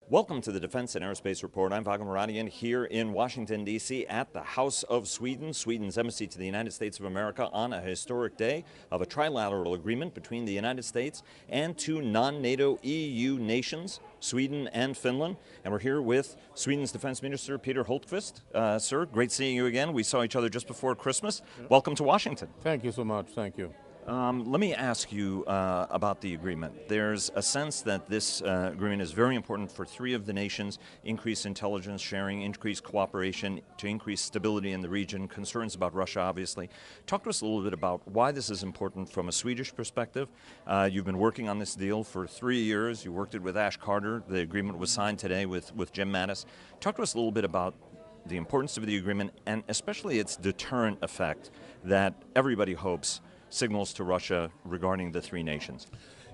Welcome to the Defense and Aerospace Report. I'm Vago Muradian here in Washington, D.C. at the House of Sweden, Sweden's embassy to the United States of America on a historic day of a trilateral agreement between the United States and two non-NATO EU nations, Sweden and Finland. And we're here with Sweden's Defense Minister, Peter Hultqvist. Sir, great seeing you again. We saw each other just before Christmas. Yeah. Welcome to Washington. Thank you so much. Thank you. Let me ask you about the agreement. There's a sense that this agreement is very important for three of the nations: increased intelligence sharing, increased cooperation to increase stability in the region, concerns about Russia, obviously. Talk to us a little bit about why this is important from a Swedish perspective. You've been working on this deal for 3 years. You worked it with Ash Carter. The agreement was signed today with Jim Mattis. Talk to us a little bit about the importance of the agreement and especially its deterrent effect that everybody hopes signals to Russia regarding the three nations.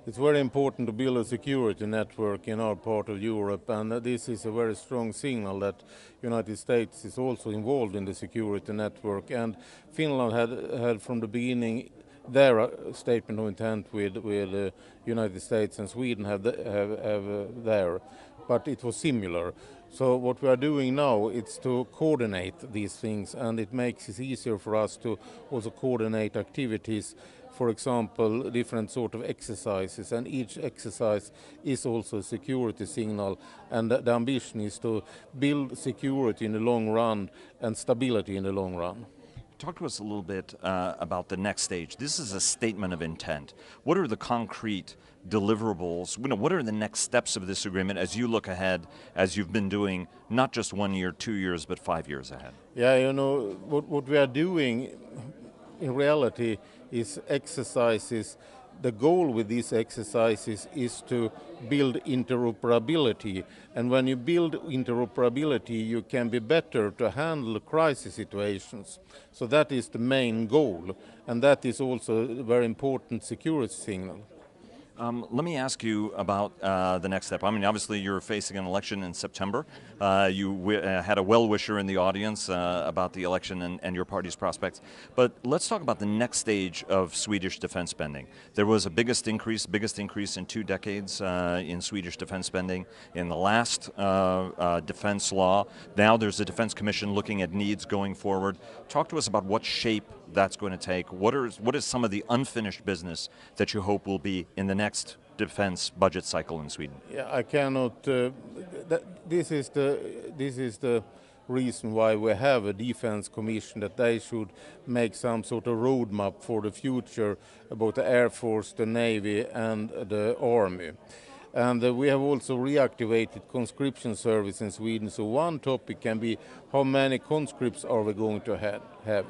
It's very important to build a security network in our part of Europe, and this is a very strong signal that the United States is also involved in the security network. And Finland had from the beginning their statement of intent with the United States, and Sweden have there, but it was similar. So what we are doing now is to coordinate these things, and it makes it easier for us to also coordinate activities, for example, different sort of exercises, and each exercise is also a security signal, and the ambition is to build security in the long run and stability in the long run. Talk to us a little bit about the next stage. This is a statement of intent. What are the concrete deliverables? What are the next steps of this agreement as you look ahead, as you've been doing not just 1 year, 2 years, but 5 years ahead? Yeah, you know, what we are doing in reality is exercises. The goal with these exercises is to build interoperability, and when you build interoperability you can be better to handle crisis situations. So that is the main goal, and that is also a very important security signal. Let me ask you about the next step. I mean, obviously you're facing an election in September. You had a well-wisher in the audience about the election and your party's prospects. But let's talk about the next stage of Swedish defense spending. There was a biggest increase in 2 decades in Swedish defense spending in the last defense law. Now there's a defense commission looking at needs going forward. Talk to us about what shape that's going to take. What is some of the unfinished business that you hope will be in the next defense budget cycle in Sweden? Yeah, I cannot. This is the reason why we have a defense commission, that they should make some sort of roadmap for the future about the Air Force, the Navy, and the Army. And we have also reactivated conscription service in Sweden. So one topic can be how many conscripts are we going to have?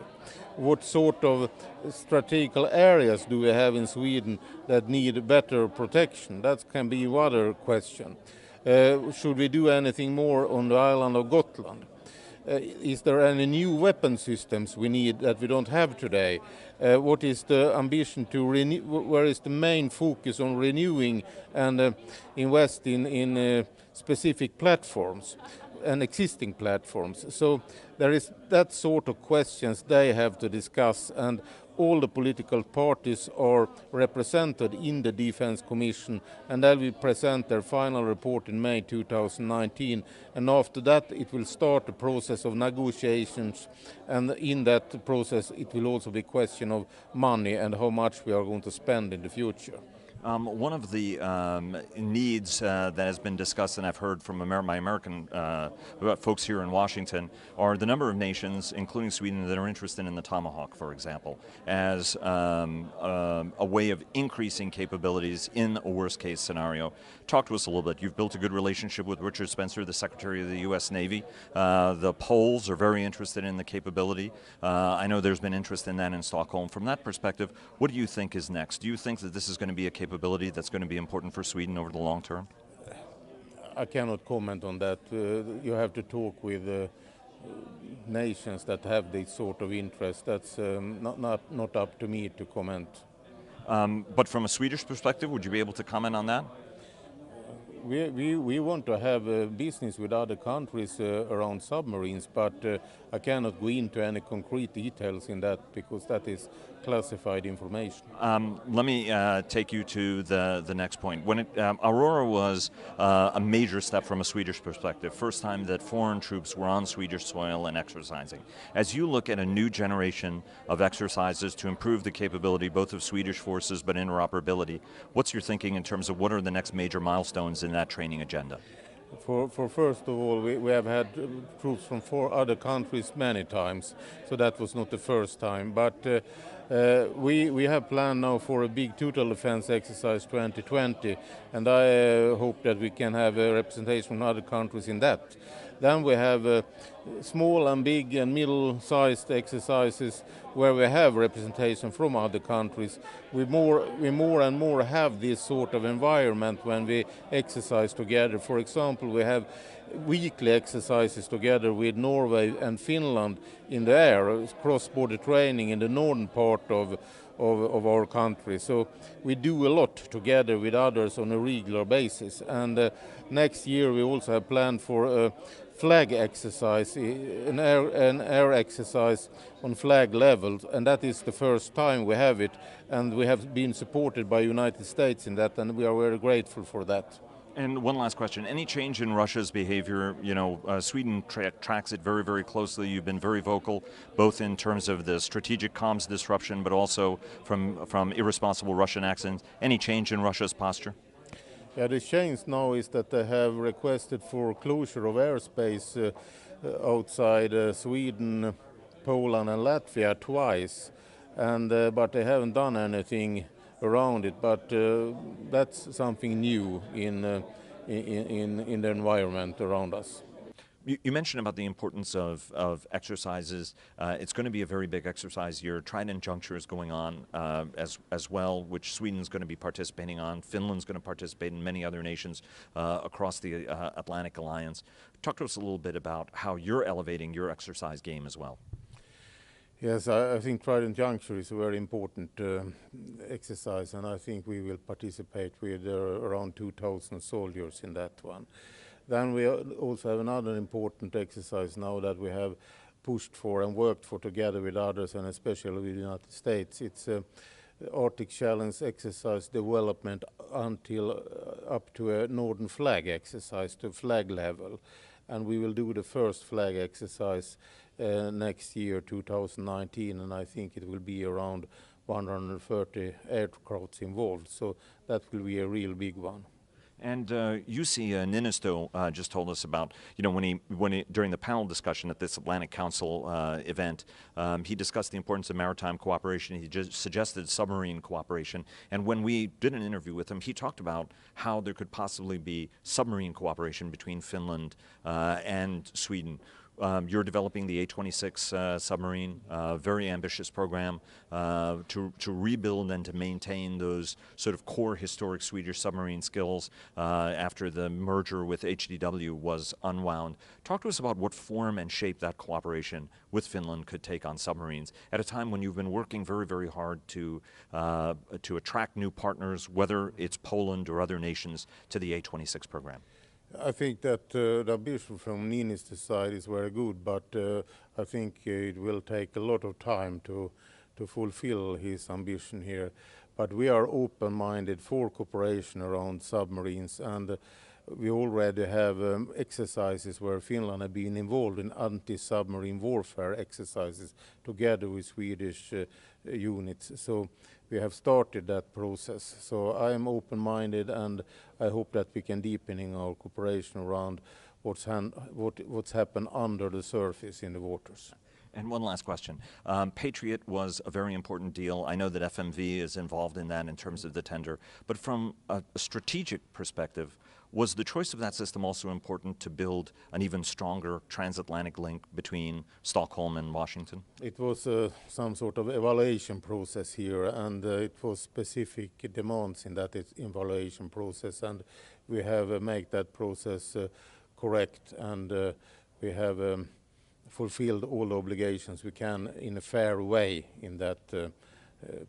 What sort of strategical areas do we have in Sweden that need better protection? That can be another question. Should we do anything more on the island of Gotland? Is there any new weapon systems we need that we don't have today? What is the ambition to renew? Where is the main focus on renewing and invest in specific platforms and existing platforms? So there is that sort of questions they have to discuss, and all the political parties are represented in the Defense Commission, and they will present their final report in May 2019. And after that it will start the process of negotiations, and in that process it will also be a question of money and how much we are going to spend in the future. One of the needs that has been discussed, and I've heard from my American folks here in Washington, are the number of nations, including Sweden, that are interested in the Tomahawk, for example, as a way of increasing capabilities in a worst-case scenario. Talk to us a little bit. You've built a good relationship with Richard Spencer, the Secretary of the U.S. Navy. The Poles are very interested in the capability. I know there's been interest in that in Stockholm. From that perspective, what do you think is next? Do you think that this is going to be a capability that's going to be important for Sweden over the long term? I cannot comment on that. You have to talk with nations that have this sort of interest. That's not up to me to comment. But from a Swedish perspective, would you be able to comment on that? We want to have business with other countries around submarines, but I cannot go into any concrete details in that because that is classified information. Let me take you to the next point. When Aurora was a major step from a Swedish perspective, first time that foreign troops were on Swedish soil and exercising. As you look at a new generation of exercises to improve the capability both of Swedish forces but interoperability, what's your thinking in terms of what are the next major milestones in that training agenda? For first of all, we have had troops from 4 other countries many times, so that was not the first time. But we have planned now for a big total defense exercise 2020, and I hope that we can have a representation from other countries in that. Then we have small and big and middle-sized exercises where we have representation from other countries. We more and more have this sort of environment when we exercise together. For example, we have weekly exercises together with Norway and Finland in the air, cross-border training in the northern part of our country. So we do a lot together with others on a regular basis. And next year we also have planned for a flag exercise, an air exercise on flag level, and that is the first time we have it, and we have been supported by United States in that, and we are very grateful for that. And one last question, any change in Russia's behavior? You know, Sweden tracks it very, very closely. You've been very vocal, both in terms of the strategic comms disruption, but also from irresponsible Russian actions. Any change in Russia's posture? Yeah, the change now is that they have requested for closure of airspace outside Sweden, Poland and Latvia twice, and but they haven't done anything around it. But that's something new in the environment around us. You mentioned about the importance of exercises. It's going to be a very big exercise year. Trident Juncture is going on as well, which Sweden's going to be participating on. Finland's going to participate, and many other nations across the Atlantic Alliance. Talk to us a little bit about how you're elevating your exercise game as well. Yes, I think Trident Juncture is a very important exercise, and I think we will participate with around 2,000 soldiers in that one. Then we also have another important exercise now that we have pushed for and worked for together with others, and especially with the United States. It's Arctic Challenge exercise development until up to a Northern Flag exercise to flag level. And we will do the first flag exercise next year, 2019, and I think it will be around 130 aircrafts involved. So that will be a real big one. And UC Niinisto just told us about, you know, when he during the panel discussion at this Atlantic Council event, he discussed the importance of maritime cooperation. He just suggested submarine cooperation. And when we did an interview with him, he talked about how there could possibly be submarine cooperation between Finland and Sweden. You're developing the A-26 submarine, very ambitious program to rebuild and to maintain those sort of core historic Swedish submarine skills after the merger with HDW was unwound. Talk to us about what form and shape that cooperation with Finland could take on submarines at a time when you've been working very, very hard to attract new partners, whether it's Poland or other nations, to the A-26 program. I think that the ambition from Niinisto's side is very good, but I think it will take a lot of time to fulfill his ambition here. But we are open-minded for cooperation around submarines, and we already have exercises where Finland has been involved in anti-submarine warfare exercises together with Swedish units. So we have started that process. So I am open-minded, and I hope that we can deepen our cooperation around what's happened under the surface in the waters. And one last question. Patriot was a very important deal. I know that FMV is involved in that in terms of the tender. But from a strategic perspective, was the choice of that system also important to build an even stronger transatlantic link between Stockholm and Washington? It was some sort of evaluation process here, and it was specific demands in that evaluation process, and we have made that process correct, and we have fulfilled all the obligations we can in a fair way in that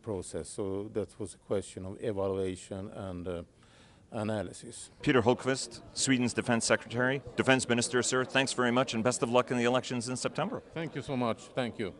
process. So that was a question of evaluation, and analysis. Peter Hultqvist, Sweden's Defense Secretary, Defense Minister, sir, thanks very much and best of luck in the elections in September. Thank you so much. Thank you.